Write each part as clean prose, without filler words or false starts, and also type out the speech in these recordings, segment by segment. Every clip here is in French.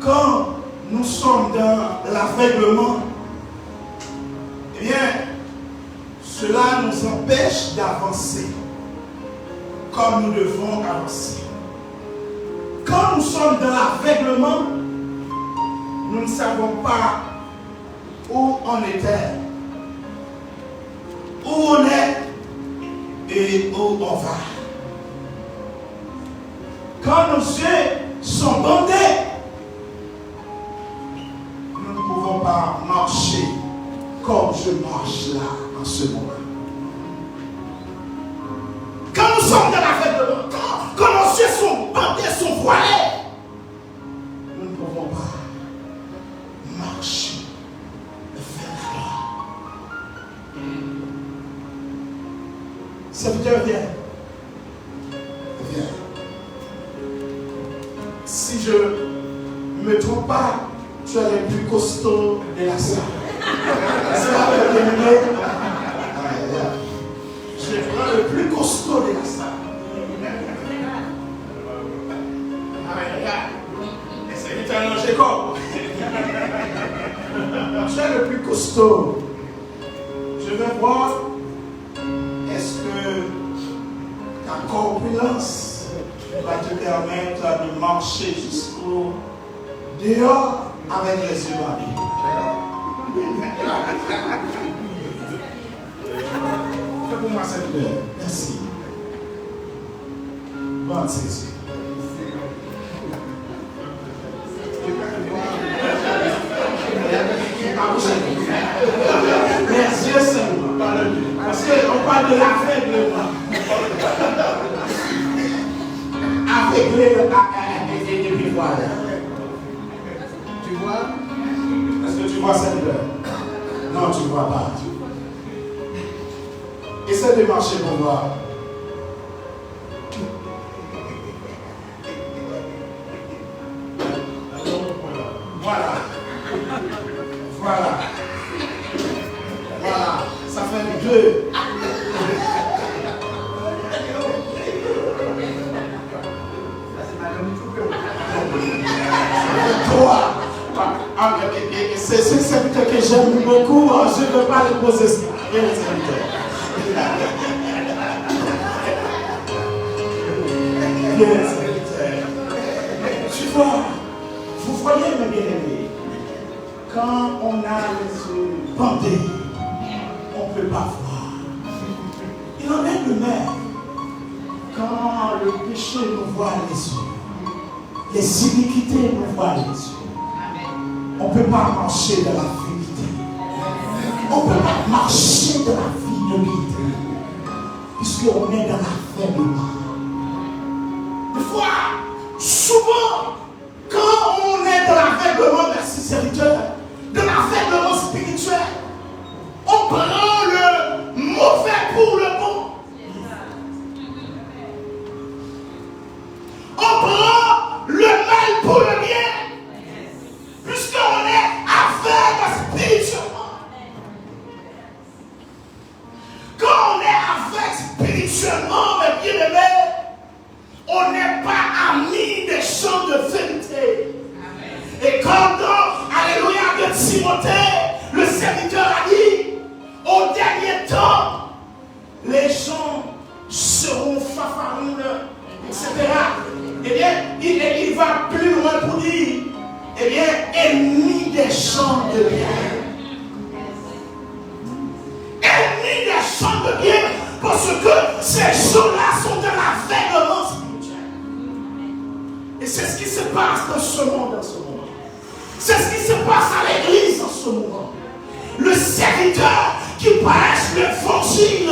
quand nous sommes dans l'aveuglement, eh bien, cela nous empêche d'avancer comme nous devons avancer. Quand nous sommes dans l'aveuglement, nous ne savons pas où on était, où on est et où on va. Quand nos yeux sont bandés, nous ne pouvons pas marcher comme je marche là en ce moment. Quand nous sommes dans l'aveuglement, quand nos yeux sont bandés, sont voilés, nous ne pouvons pas marcher vers la gloire. Serviteur, viens. Viens. Si je ne me trompe pas, tu es le plus costaud de la salle. C'est la terminé. Je prends le plus costaud de la salle. C'est un ange comme. Tu es le plus costaud. Je vais voir, est-ce que ta corpulence va te permettre de marcher jusqu'au dehors avec les yeux bandés. Fais pour moi cette heure. Merci. Bonne session. Les yeux seulement. Parce qu'on parle de l'aveuglement. Aveuglé et puis voilà. Tu vois? Est-ce que tu vois cette heure? Non, tu ne vois pas. Essaie de marcher pour voir. Voilà. Voilà. Voilà. Ça fait 2. C'est ce serviteur que j'aime beaucoup. Je ne veux pas le poser ça. Tu vois, vous voyez mes bien-aimés, quand on a les yeux bandés, on ne peut pas voir. Il en est de même. Quand le péché nous voit les yeux, les iniquités nous voient les yeux, on ne peut pas marcher dans la vérité. On ne peut pas marcher dans la fidélité. Puisqu'on est dans l'aveuglement. Des fois, souvent, quand on est dans l'aveuglement, merci serviteur, dans l'aveuglement spirituel, on prend le mauvais pour le bon. On prend le mal pour le bien. Puisqu'on est aveugle spirituellement. Quand on est aveugle spirituellement, mes bien-aimés, on n'est pas amis des champs de vérité. Et quand dans, alléluia, de Timothée, le serviteur a dit, au dernier temps, les gens seront fafarons, etc. Eh bien, il va plus loin pour dire, eh bien, ennemis des champs de bien. Ennemis des champs de bien, parce que ces gens-là sont de l'aveuglement spirituel. Et c'est ce qui se passe dans ce monde en ce moment. C'est ce qui se passe à l'église en ce moment. Le serviteur qui prêche l'évangile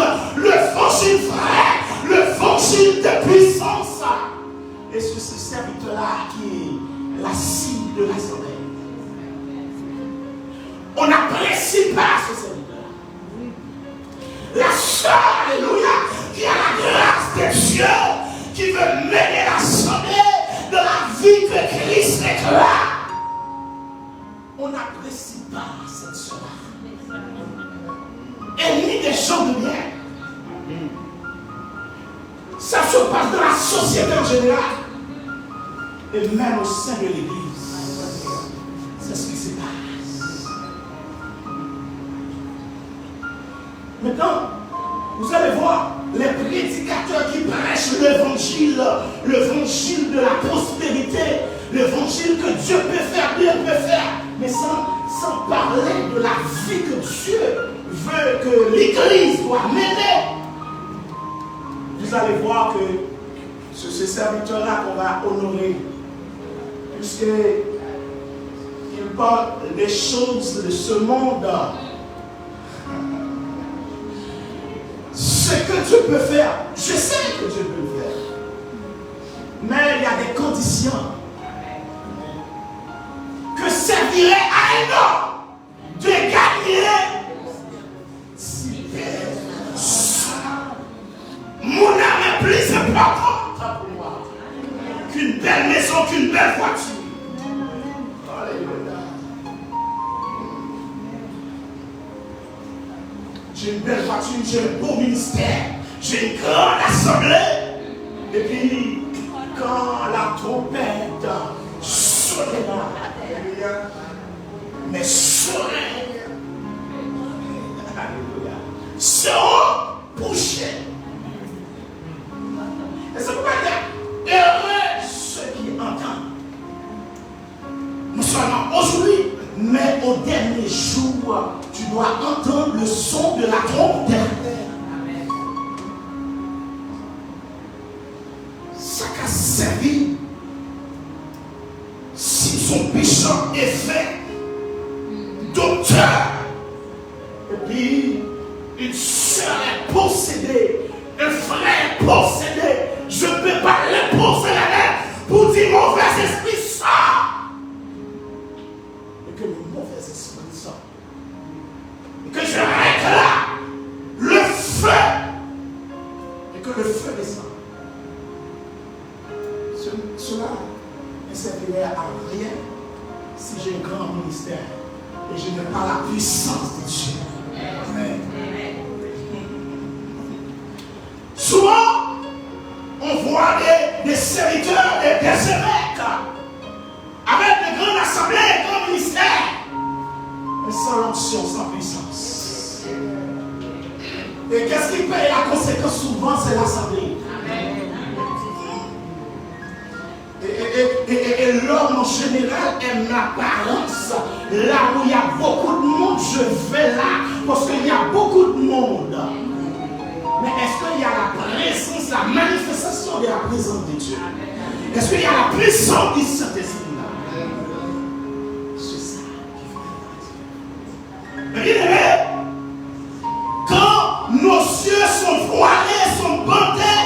vrai, l'évangile de puissance. Et c'est ce serviteur-là qui est la cible de l'assemblée. On n'apprécie pas ce serviteur. La sœur, alléluia, qui a la grâce de Dieu, qui veut mener l'assemblée de la vie que Christ déclare. On n'apprécie pas cette sœur. Ennemi des gens de bien. Ça se passe dans la société en général. Et même au sein de l'église. efficace. Maintenant, vous allez voir les prédicateurs qui prêchent l'évangile de la prospérité, l'évangile que Dieu peut faire, Dieu peut faire, mais sans parler de la vie que Dieu veut que l'Église doit mener. Vous allez voir que ce serviteur-là qu'on va honorer, puisqu'il parle des choses de ce monde, ce que Dieu peut faire, je sais que Dieu peut le faire. Mais il y a des conditions. Que servirait à un homme de gagner si mon âme est plus importante pour moi qu'une belle maison, qu'une belle voiture. Alléluia. J'ai une belle voiture, j'ai un beau ministère, j'ai une grande assemblée. Et puis, quand la trompette sonnera, mes souhaits seront bouchés. Et c'est pourquoi il y a heureux ceux qui entendent. Non seulement aujourd'hui, mais au dernier jour, tu dois entendre le son de la trompette. Ça a servi. Si son puissant est fait docteur, et puis il serait possédé, un frère possédé, je ne peux pas l'imposer la lettre pour dire mauvais esprit sort. Et que le mauvais esprit sort. Et que je réclame le feu. Et que le feu descend. Cela ne servirait à rien si j'ai un grand ministère et je n'ai pas la puissance de Dieu. Amen. Souvent, on voit des serviteurs, des évêques avec de grandes assemblées, de grands ministères, mais sans l'onction, sans puissance. Et qu'est-ce qui paye la conséquence souvent, c'est l'assemblée. Et l'homme en général aime l'apparence. Là où il y a beaucoup de monde, je vais là parce qu'il y a beaucoup de monde. Mais est-ce qu'il y a la présence, la manifestation de la présence de Dieu? Est-ce qu'il y a la puissance du Saint-Esprit là? C'est ça qui fait. Bien aimé, quand nos yeux sont voilés, sont bandés,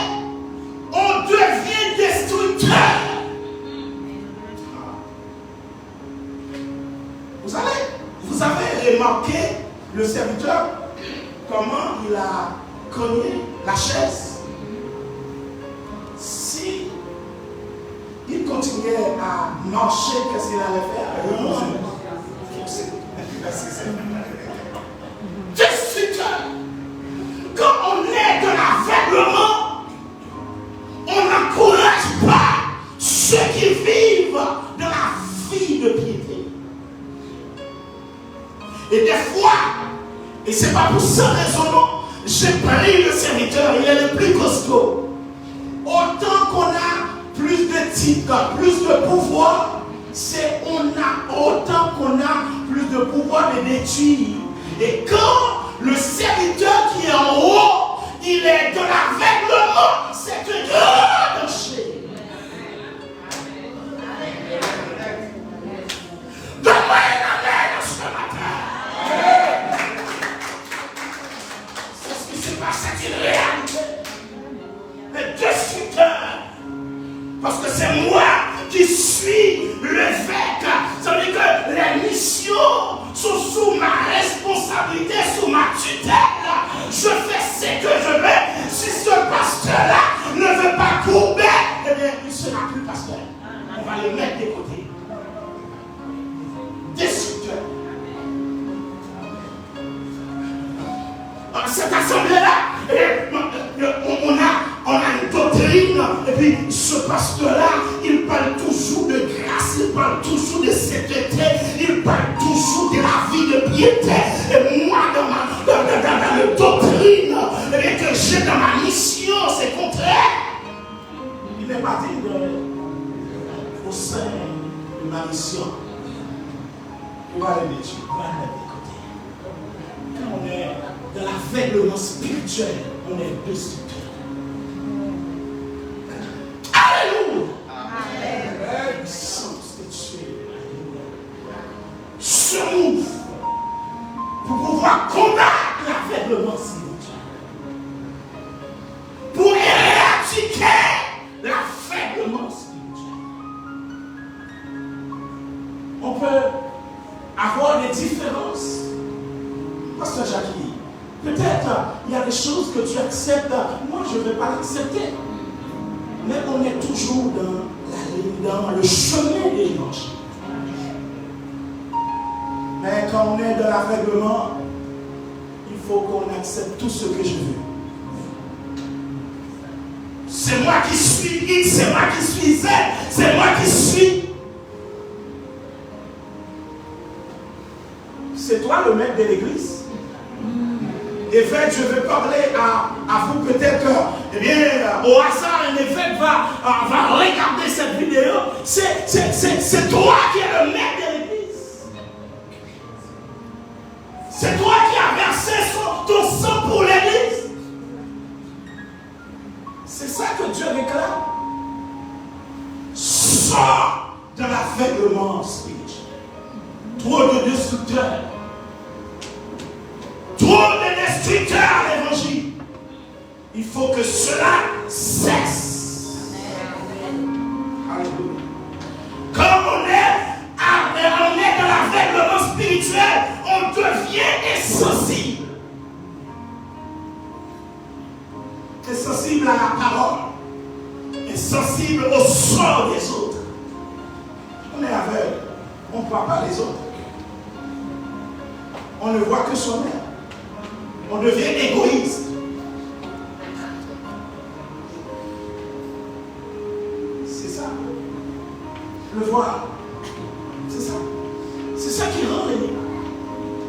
on devient destructeur. Vous avez remarqué le serviteur, comment il a cogné la chaise? Si il continuait à marcher, qu'est-ce qu'il allait faire? Destructeur. Quand on est de l'aveuglement, on n'encourage pas ceux qui vivent de la vie de piété. Et des fois, et c'est pas pour ça raisonnement, j'ai pris le serviteur, il est le plus costaud. Autant qu'on a plus de titres, plus de pouvoir, c'est autant qu'on a plus de pouvoir de détruire. Et quand le serviteur qui est en haut, il est de l'aveuglement, c'est un grand danger. Donne-moi un amen ce matin. C'est ce qui se passe, c'est une réalité. Le destructeur. Parce que c'est moi qui suis l'évêque. Ça veut dire que les missions sont sous ma responsabilité, sous ma tutelle. Je fais ce que je veux. Si ce pasteur-là ne veut pas courber, eh bien, il ne sera plus pasteur. On va le mettre de côté. Destructeur. Cette assemblée-là, on a une doctrine, et puis ce pasteur-là, il parle toujours de grâce, il parle toujours de sainteté, il parle toujours de la vie de piété. Et moi, dans la doctrine que j'ai dans ma mission, c'est contraire. Il est parti au sein de ma mission. Il va aller dessus, il va aller côté. Quand on est dans l'aveuglement spirituel, on est destructeur. Alléluia. Amen. Puissance de Dieu. Se move pour pouvoir combattre l'aveuglement spirituel. Pour éradiquer l'aveuglement spirituel. On peut avoir des différences. Pasteur Jackie, peut-être il y a des choses que tu acceptes, moi je ne vais pas l'accepter. Mais on est toujours dans le chemin des l'évangile. Mais quand on est dans l'aveuglement, il faut qu'on accepte tout ce que je veux. C'est moi qui suis X, c'est moi qui suis Z, c'est moi qui suis. C'est toi le maître de l'église. Évêque, je vais parler à vous peut-être, eh bien, au hasard, un évêque va regarder cette vidéo. C'est toi qui es le maître de l'église. C'est toi qui as versé ton sang pour l'église. C'est ça que Dieu réclame. Sors de l'aveuglement spirituel. Trop de destructeurs. Trop de destructeurs à l'évangile. Il faut que cela cesse. Alléluia. Comme on est dans l'aveuglement spirituel, on devient insensible. Insensible à la parole. Insensible au sort des autres. On est aveugle. On ne voit pas les autres. On ne voit que soi-même. On devient égoïste. C'est ça. Le voir. C'est ça. C'est ça qui rend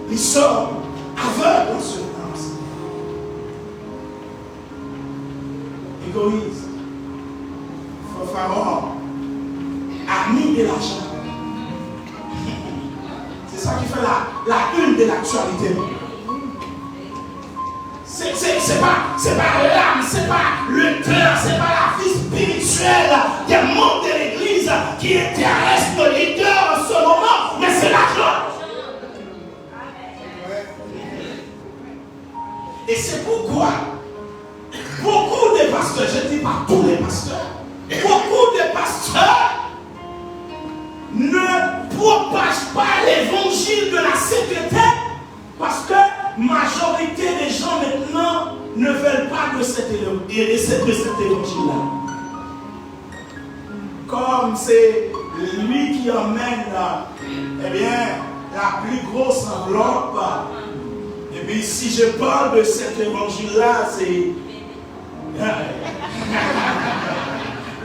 les sommes aveugles dans ce temps. Égoïste. Pharaon. Ami de l'argent. C'est ça qui fait la une de l'actualité. C'est pas l'âme, c'est pas le cœur, c'est pas la vie spirituelle des membres de l'église qui intéresse le leader en ce moment, mais c'est l'argent. Et c'est pourquoi beaucoup de pasteurs, je ne dis pas tous les pasteurs, beaucoup de pasteurs ne propagent pas l'évangile de la sainteté parce que majorité des gens maintenant ne veulent pas de cet évangile-là. Comme c'est lui qui emmène eh bien, la plus grosse enveloppe. Et puis si je parle de cet évangile-là, c'est...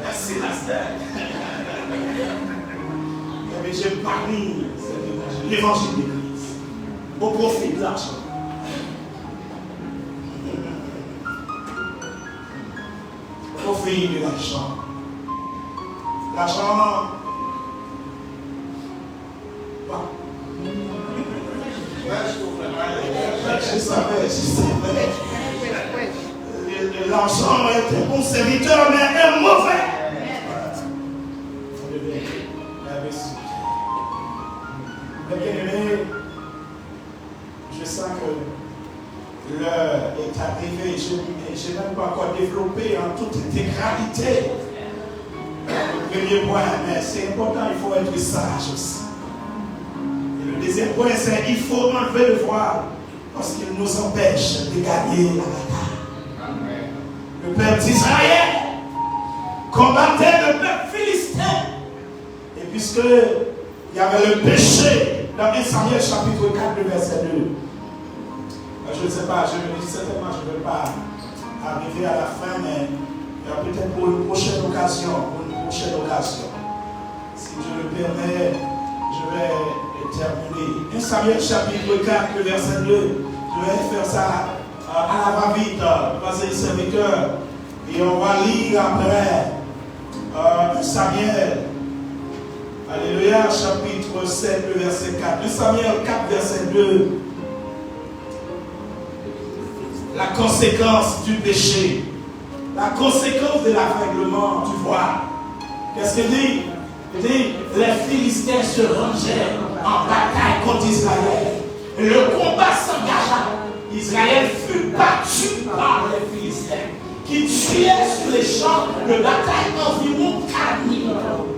Merci la star. Mais je parle de l'évangile d'église au profit de l'argent. Profit de l'argent. L'argent. Je savais. L'argent est un bon serviteur, mais un mauvais. Bien-aimé, je sens que l'heure est arrivée. Je n'ai même pas encore développé en toute intégralité le premier point, mais c'est important, il faut être sage aussi. Et le deuxième point, c'est qu'il faut enlever le voile parce qu'il nous empêche de gagner la bataille. Le peuple d'Israël combattait le peuple philistin. Et puisque il y avait le péché dans 1 Samuel chapitre 4, verset 2. Je ne sais pas, je me dis certainement je ne vais pas arriver à la fin, mais peut-être pour une prochaine occasion, Si Dieu le permet, je vais terminer. 1 Samuel chapitre 4, le verset 2. Je vais faire ça à la va-vite, passer les serviteurs. Et on va lire après 1 Samuel. Alléluia, chapitre 7, le verset 4. 1 Samuel 4, verset 2. La conséquence du péché. La conséquence de l'aveuglement, tu vois. Qu'est-ce qu'il dit? Il dit, les Philistins se rangeaient en bataille contre Israël. Et le combat s'engagea. Israël fut battu par les Philistins, qui tuaient sur les champs de bataille environ 4000 hommes.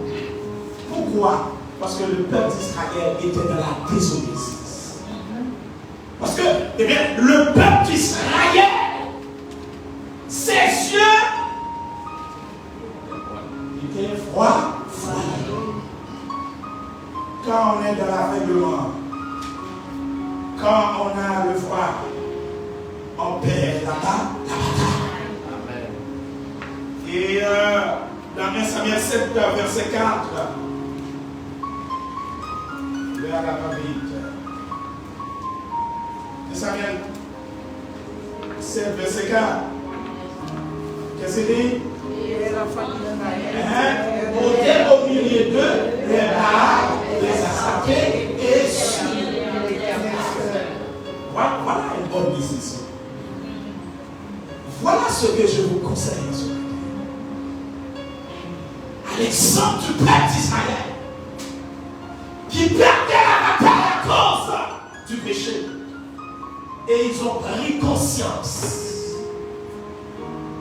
Pourquoi? Parce que le peuple d'Israël était dans la désobéissance. Parce que, eh bien, le peuple d'Israël, ses yeux étaient froids. Quand on est dans l'aveuglement, quand on a le froid, on perd la bataille. Et dans 1 Samuel 7, verset 4, vers la vite. 1 Samuel 7, verset 4. Qu'est-ce qu'il dit? Ôtez au milieu d'eux les barres, les assaquer et sur. Voilà une bonne décision. Voilà ce que je vous conseille ce matin. À l'exemple du peuple d'Israël, qui perdait la bataille à cause du péché. Et ils ont pris conscience.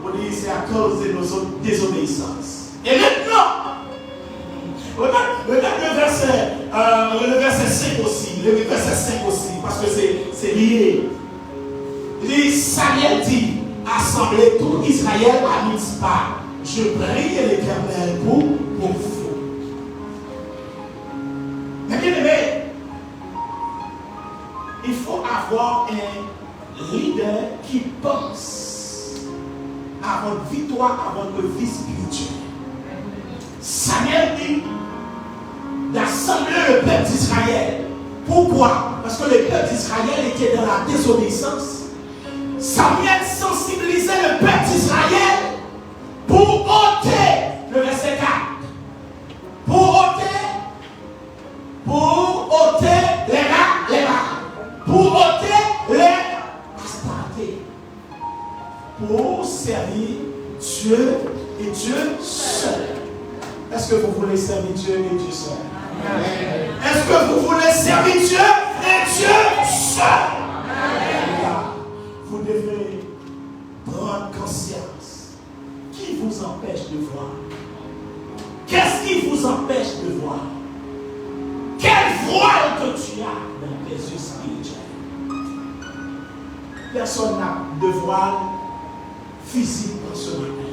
On dit c'est à cause de nos désobéissances. Et maintenant, regarde le verset 5 aussi. Le verset 5 aussi, parce que c'est lié. Il dit, Samuel dit, assemblez tout Israël à Mitzpah. Je prie l'Éternel pour vous. Mais bien aimé, il faut avoir un leader qui pense à votre victoire, à votre vie spirituelle. Samuel dit d'assembler le peuple d'Israël. Pourquoi? Parce que le peuple d'Israël était dans la désobéissance. Samuel sensibilisait le peuple d'Israël pour ôter, le verset 4, pour ôter les mains, pour ôter les astartés, pour servir Dieu et Dieu seul. Est-ce que vous voulez servir Dieu et Dieu seul? Est-ce que vous voulez servir Dieu et Dieu seul? Vous devez prendre conscience. Qui vous empêche de voir? Qu'est-ce qui vous empêche de voir? Quel voile que tu as dans tes yeux spirituels? Personne n'a de voile physique dans ce matin.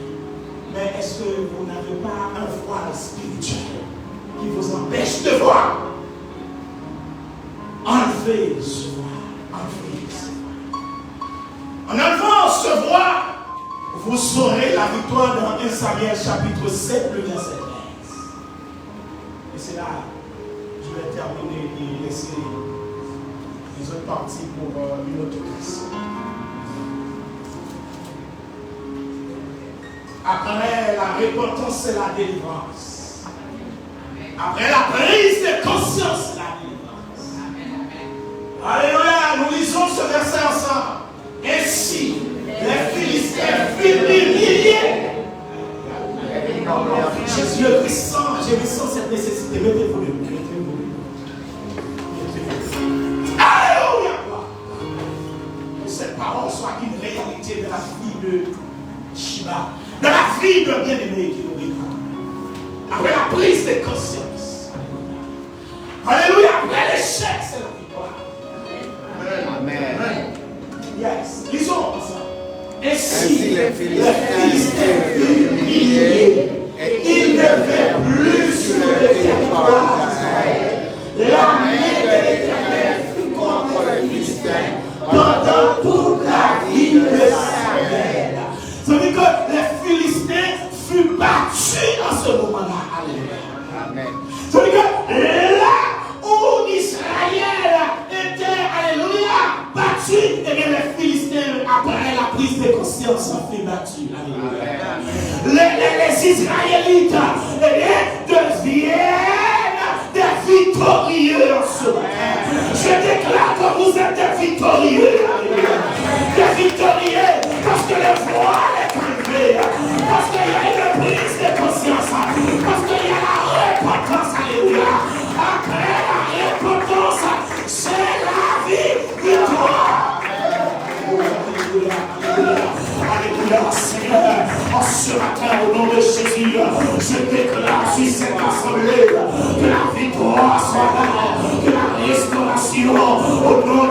Mais est-ce que vous n'avez pas un voile spirituel qui vous empêche de voir? Enlevez ce voile. Enlevez ce voile. En enlevant ce voile, vous saurez la victoire dans 1 Samuel chapitre 7, le verset 13. Et c'est là, je vais terminer et laisser les autres parties pour une autre question. Après la repentance, c'est la délivrance. Après la prise de conscience, c'est la délivrance. Alléluia, nous lisons ce verset ensemble. Ainsi, les Philistins furent humiliés. Je ressens cette nécessité. Mettez-vous le. Alléluia. Que cette parole soit une réalité de la vie de Shiba, de la vie de bien-aimé qui nous regarde. Après la prise de conscience. Alléluia. Après l'échec, c'est la victoire. Amen. Yes. Lisons ensemble. Ainsi les Philistins furent humiliés et ils ne vinrent plus sur le territoire d'Israël. La main de l'Éternel fut contre les Philistins pendant toute la vie de Samuel. Ça veut dire que les Philistins furent battus en ce moment-là. Amen.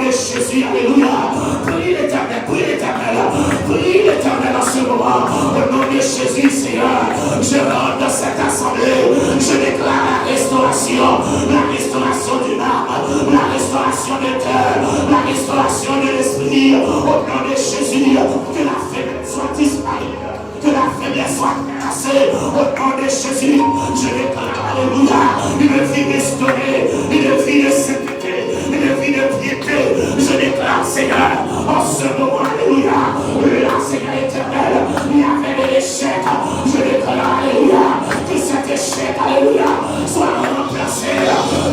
de Jésus, alléluia. Prie l'Éternel, prie l'Éternel, prie l'Éternel en ce moment. Au nom de Jésus, Seigneur, je rentre dans cette assemblée. Je déclare la restauration d'une âme, la restauration de cœur, la restauration de l'esprit. Au nom de Jésus, que la faiblesse soit disparue, que la faiblesse soit cassée. Au nom de Jésus, je déclare, alléluia, une vie restaurée, une vie de sainteté, une vie de piété. Je déclare, Seigneur, en ce moment, alléluia, là, Seigneur éternel, il y avait des échecs. Je déclare, alléluia, que cet échec, alléluia, soit remplacé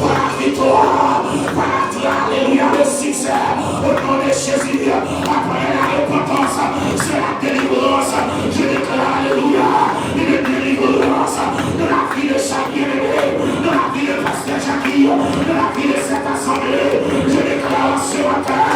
par la victoire, par alléluia, le succès. Au nom de Jésus, après la repentance, c'est la délivrance. Je déclare, alléluia, une délivrance de la vie de chaque bien-aimé, de la vie de Pasteur Jackie, de la vie de cette assemblée. Je déclare ce matin